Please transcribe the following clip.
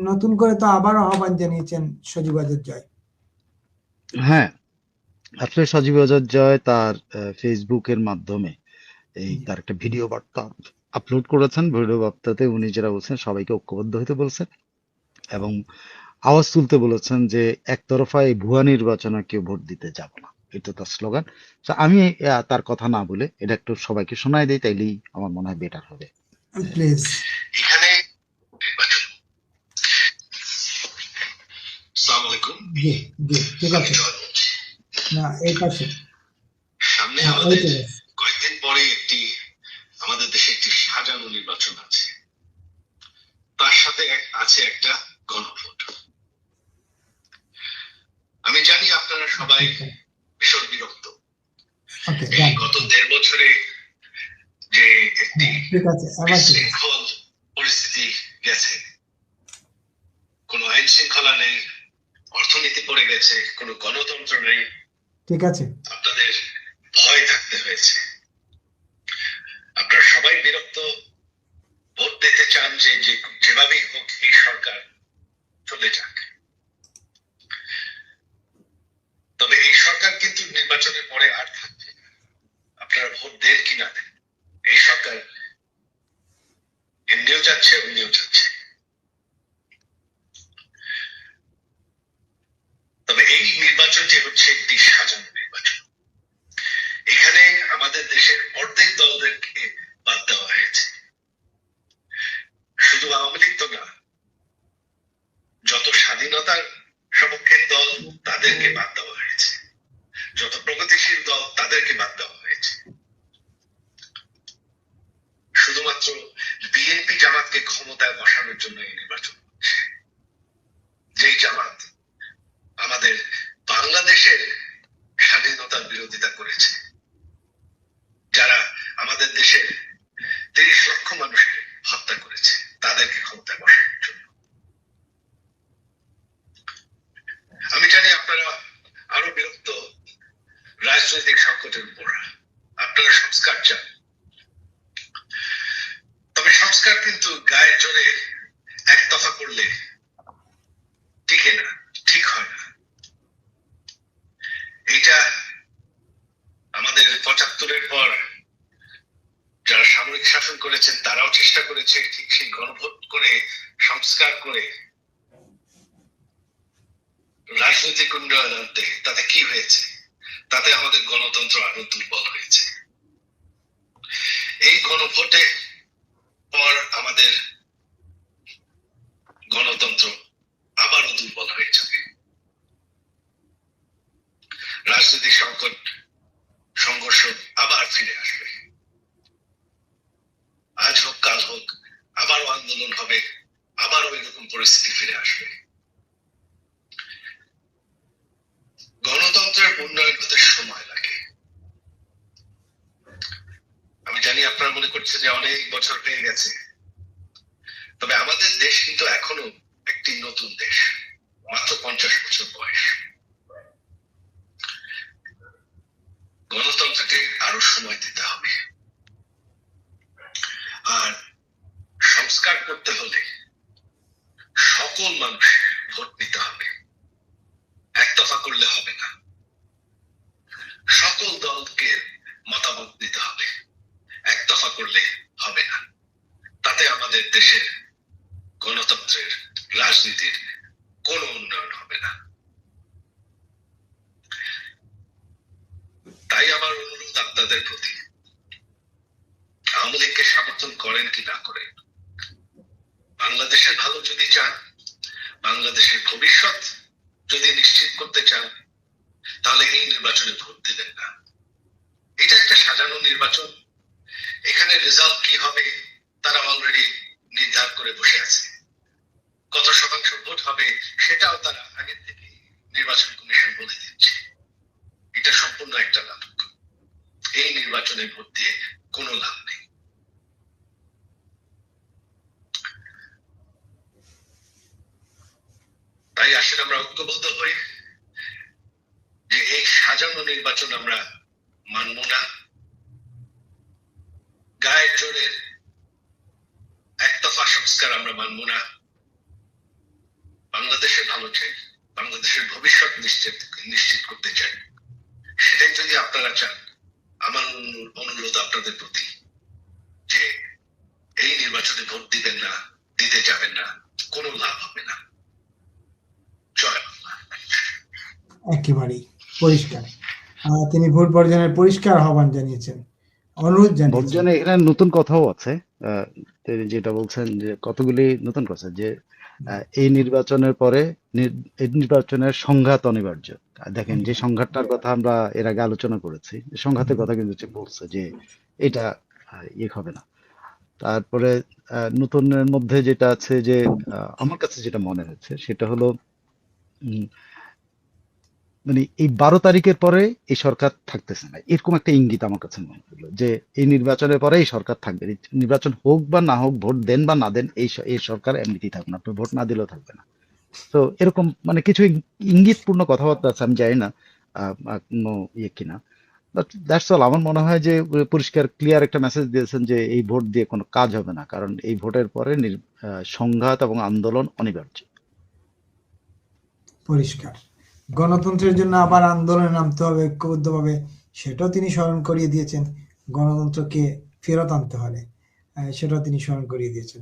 নতুন করে তো আবারও আহ্বান জানিয়েছেন সজীব ওয়াজেদ জয়। হ্যাঁ, আসলে সজীব ওয়াজেদ জয় তার ফেসবুকের মাধ্যমে তার একটা ভিডিও বার্তা আপলোড করেছেন। ভিডিও বার্তাতে উনি যেটা বলছেন, সবাইকে ঐক্যবদ্ধ হতে বলছেন এবং আওয়াজ তুলতে বলেছেন যে একতরফা এই ভুয়া নির্বাচনে কেউ ভোট দিতে যাব না, এটা তার স্লোগান। আমি তার কথা না বলে এটা একটু সবাইকে শোনাই দিই, তাইলেই আমার মনে হয় বেটার হবে। প্লিজ। এখানে আসসালামু আলাইকুম। জি জি ঠিক আছে। না এই পাশে সামনে আমাদের কয়েকদিন পরে আমাদের দেশে একটি সাজানো নির্বাচন আছে, তার সাথে আছে একটা গণভোট। আমি জানি আপনারা সবাই ভীষণ বিরক্ত। গত 1.5 বছরে যে একটি শৃঙ্খল পরিস্থিতি গেছে, কোনো আইন শৃঙ্খলা নেই, অর্থনীতি পড়ে গেছে, কোনো গণতন্ত্র নেই, ঠিক আছে, আপনাদের ভয় থাকতে হয়েছে। আপনারা সবাই বিরক্ত, ভোট দিতে চান যে যেভাবেই হোক এই সরকার চলে যাক। তবে এই সরকার কিন্তু নির্বাচনের পরে আর থাকবে না। আপনারা ভোট দেন কি না দেন, এই সরকার এমনিও যাচ্ছে, অমনিও যাচ্ছে। তবে এই নির্বাচনটি হচ্ছে একটি সাজানো নির্বাচন। এখানে আমাদের দেশের অর্ধেক দলদেরকে বাদ দেওয়া হয়েছে। শুধু আওয়ামী লীগ তো না, যত স্বাধীনতার সপক্ষের দল তাদেরকে বাদ দেওয়া হয়েছে, যত প্রগতিশীল দল তাদেরকে বাদ দেওয়া হয়েছে। শুধুমাত্র বিএনপি জামাতকে ক্ষমতায় বসানোর জন্য এই নির্বাচন হচ্ছে। যেই জামাত আমাদের বাংলাদেশের স্বাধীনতার বিরোধিতা করেছে, যারা আমাদের দেশের 30 লক্ষ মানুষকে হত্যা করেছে, তাদেরকে ক্ষমতায় বসানোর জন্য। আমি জানি আপনারা আরো বিরক্ত রাজনৈতিক সংকটের উপর। আপনারা সংস্কার চান, তবে সংস্কার কিন্তু গায়ের জোরে একতরফা করলে টিকে না, ঠিক হয় না। এইটা আমাদের 75-এর পর যারা সামরিক শাসন করেছেন তারাও চেষ্টা করেছে ঠিক সেই গণভোট করে সংস্কার করে রাজনৈতিক উন্নয়ন আনতে। তাতে কি হয়েছে? তাতে আমাদের গণতন্ত্র আরো দুর্বল হয়েছে। এই গণভোটে পর আমাদের গণতন্ত্র আবারও দুর্বল হয়ে যাবে। রাজনৈতিক সংকট, সংঘর্ষ আবার ফিরে আসবে। আজ হোক কাল হোক আবারও আন্দোলন হবে, আবারও এরকম পরিস্থিতি ফিরে আসবে। গণতন্ত্রের উন্নয়ন হতে সময় লাগে। আমি জানি আপনারা মনে করছেন যে অনেক বছর হয়ে গেছে, তবে আমাদের দেশ কিন্তু এখনো একটি নতুন দেশ, মাত্র 50 বছর বয়স। গণতন্ত্রকে আরো সময় দিতে হবে। আর সংস্কার করতে হলে সকল মানুষ ভোট দিতে হবে, একতরফা করলে হবে না। সকল দলকে মতামত দিতে হবে, একতরফা করলে হবে না। তাতে আমাদের দেশের গণতন্ত্রের, রাজনীতির কোনো উন্নয়ন হবে না। তাই আমার অনুরোধ আপনাদের প্রতি, আওয়ামী লীগকে সমর্থন করেন কি না করেন, বাংলাদেশের ভালো যদি চান, বাংলাদেশের ভবিষ্যৎ যদি নিশ্চিত করতে চান, তাহলে এই নির্বাচনে ভোট দিবেন না। এটা একটা সাজানো নির্বাচন। এখানে রেজাল্ট কি হবে তারা অলরেডি নির্ধারণ করে বসে আছে। কত শতাংশ ভোট হবে সেটাও তারা আগে থেকে নির্বাচন কমিশন বলে দিচ্ছে। এটা সম্পূর্ণ একটা নাটক। এই নির্বাচনে ভোট দিয়ে কোনো লাভ নেই। তাই আসলে আমরা ঐক্যবদ্ধ হই যে এই সাজানো নির্বাচন আমরা মানব না। গায়ের জোরে একতরফা সংস্কার আমরা মানব না। ভালো চাই, বাংলাদেশের ভবিষ্যৎ নিশ্চিত করতে চাই। সেটাই যদি আপনারা চান, আমার অনুরোধ আপনাদের প্রতি যে এই নির্বাচনে ভোট দিবেন না, দিতে যাবেন না, কোনো লাভ হবে না। জয় বাংলা। একেবারেই পরিষ্কার। তিনি ভোট বর্জনের পরিষ্কার আহ্বান জানিয়েছেন, অনুরোধ জানিয়েছেন। বর্জনে এখানে নতুন কথাও আছে, তিনি যেটা বলছেন যে কতগুলি নতুন কথা, যে এই নির্বাচনের পরে এই নির্বাচনের সংঘাত অনিবার্য। দেখেন যে সংঘাতটার কথা আমরা এর আগে আলোচনা করেছি, সংঘাতের কথা কিন্তু সে বলছে যে এটা ইয়ে হবে না। তারপরে নতুনের মধ্যে যেটা আছে যে আমার কাছে যেটা মনে হচ্ছে সেটা হলো মানে এই 12 তারিখের পরে এই সরকার থাকতেছে না, এরকম একটা ইঙ্গিত আমার কাছে মনে হলো যে এই নির্বাচনের পরে এই সরকার থাকবে। নির্বাচন হোক বা না হোক, ভোট দেন বা না দেন, এই সরকার এমনিতেই থাকবে না, আপনি ভোট না দিলেও থাকবে না। তো এরকম মানে কিছু ইঙ্গিতপূর্ণ কথাবার্তা আছে, আমি জানি না কোনো ইয়ে কিনা, বাট দ্যাটস অল। আমার মনে হয় যে পরিষ্কার ক্লিয়ার একটা মেসেজ দিয়েছেন যে এই ভোট দিয়ে কোনো কাজ হবে না, কারণ এই ভোটের পরে সংঘাত এবং আন্দোলন অনিবার্য। পরিষ্কার। গণতন্ত্রের জন্য আবার আন্দোলনে নামতে হবে ঐক্যবদ্ধভাবে, সেটাও তিনি স্মরণ করিয়ে দিয়েছেন। গণতন্ত্রকে ফেরত আনতে হলে সেটাও তিনি স্মরণ করিয়ে দিয়েছেন।